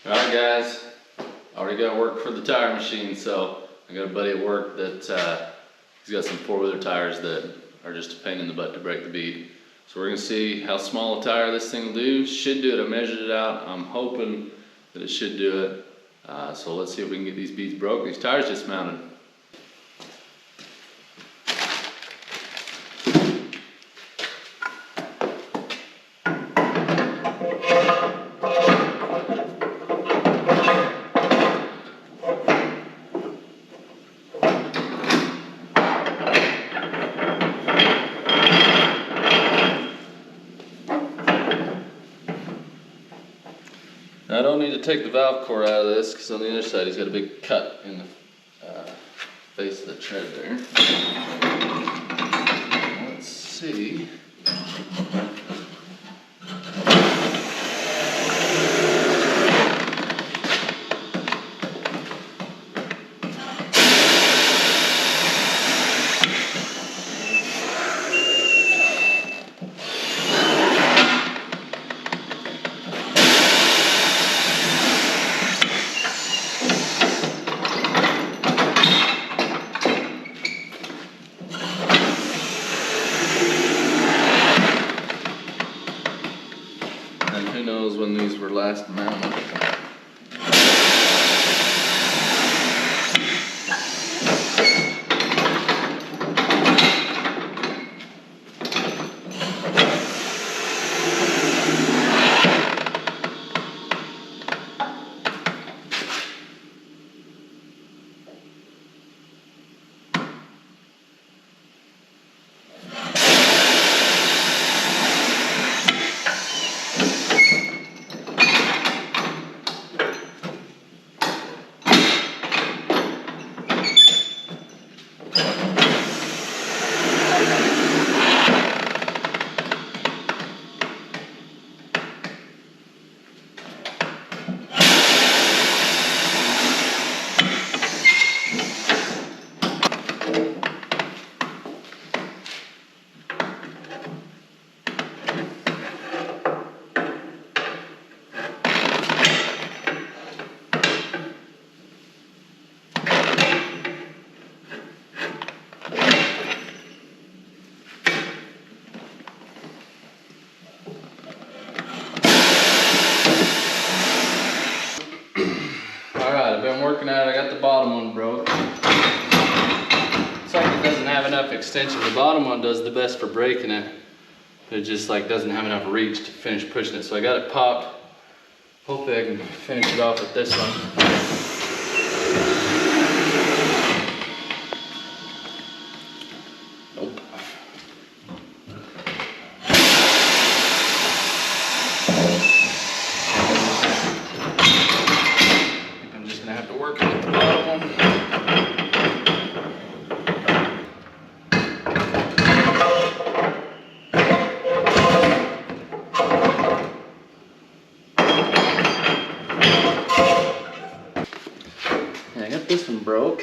Alright guys, already got work for the tire machine, so I got a buddy at work that he's got some four-wheeler tires that are just a pain in the butt to break the bead. So we're gonna see how small a tire this thing will do. Should do it. I measured it out. I'm hoping that it should do it. So let's see if we can get these beads broke. These tires dismounted. Now I don't need to take the valve core out of this because on the other side he's got a big cut in the face of the tread there. Let's see. And who knows when these were last mounted. I've been working at it. I got the bottom one broke. It's like it doesn't have enough extension. The bottom one does the best for breaking it. It just like doesn't have enough reach to finish pushing it. So I got it popped. Hopefully I can finish it off with this one. Nope. I got this one broke.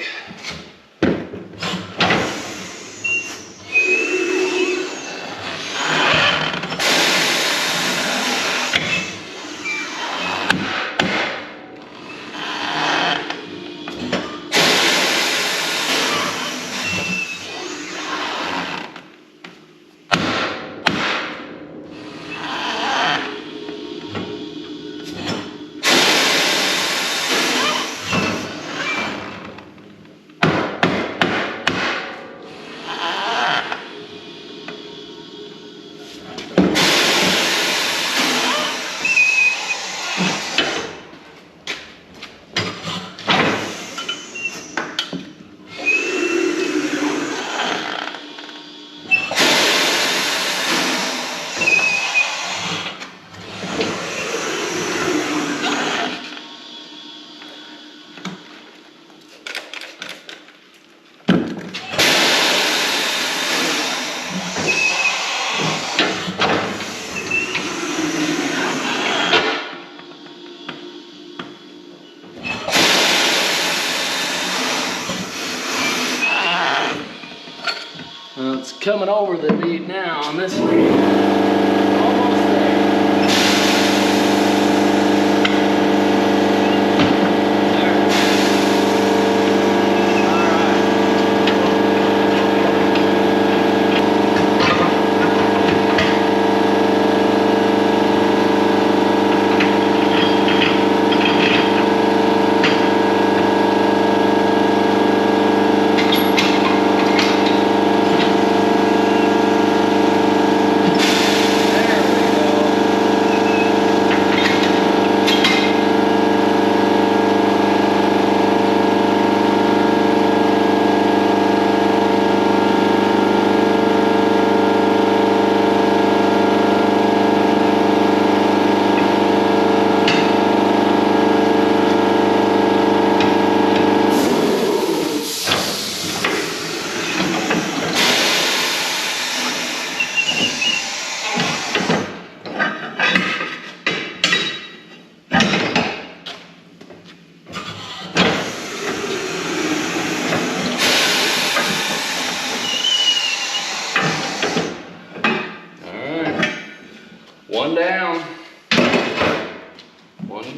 Well, it's coming over the bead now on this one. Almost there.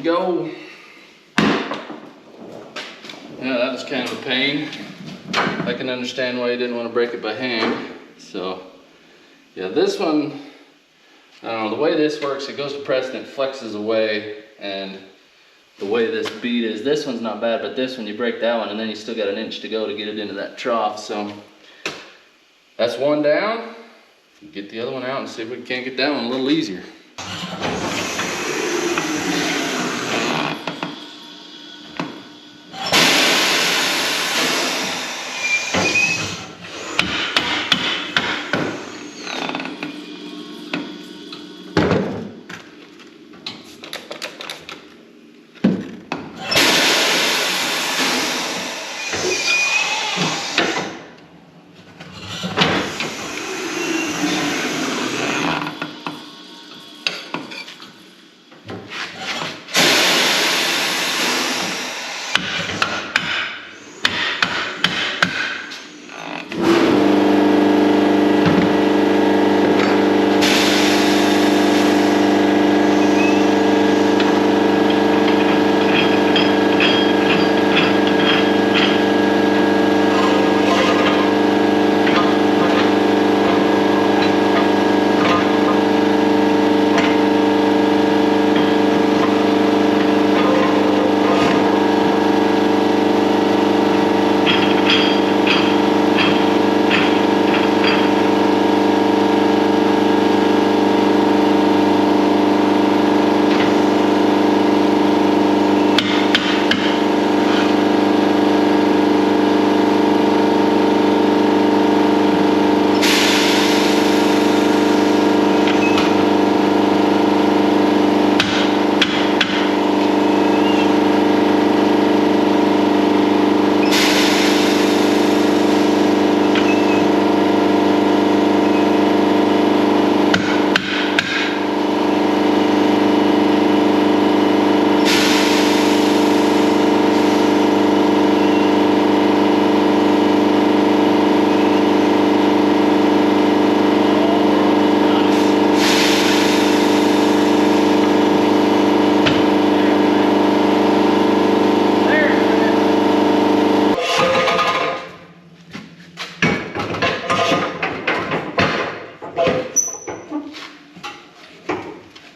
go. Yeah, that was kind of a pain. I can understand why you didn't want to break it by hand. So, yeah, this one, I don't know, the way this works, it goes to press and it flexes away, and the way this bead is, this one's not bad, but this one, you break that one and then you still got an inch to go to get it into that trough. So that's one down. Get the other one out and see if we can't get that one a little easier.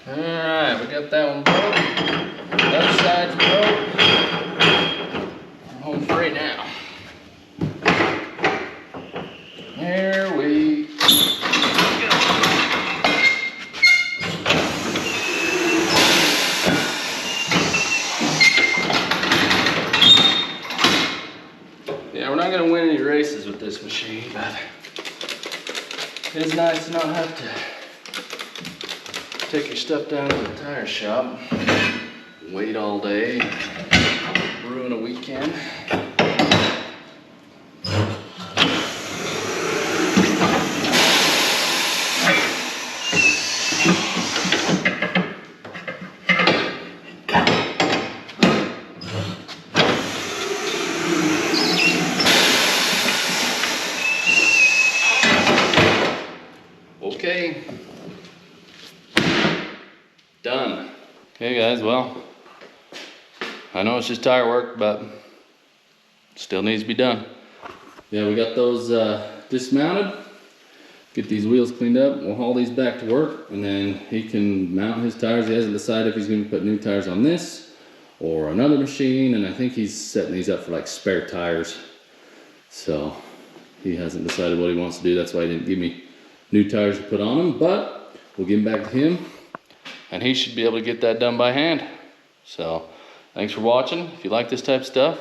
Alright, we got that one broke. The other side's broke. We're home free now. There we go. Yeah, we're not going to win any races with this machine, but it's nice to not have to take your stuff down to the tire shop, wait all day, ruin a weekend. Okay. Done. Okay guys, well, I know it's just tire work, but still needs to be done. Yeah, we got those dismounted. Get these wheels cleaned up. We'll haul these back to work, and then he can mount his tires. He hasn't decided if he's going to put new tires on this or another machine, and I think he's setting these up for like spare tires. So he hasn't decided what he wants to do. That's why he didn't give me new tires to put on them, but we'll give them back to him, and he should be able to get that done by hand. So thanks for watching. If you like this type of stuff,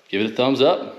give it a thumbs up.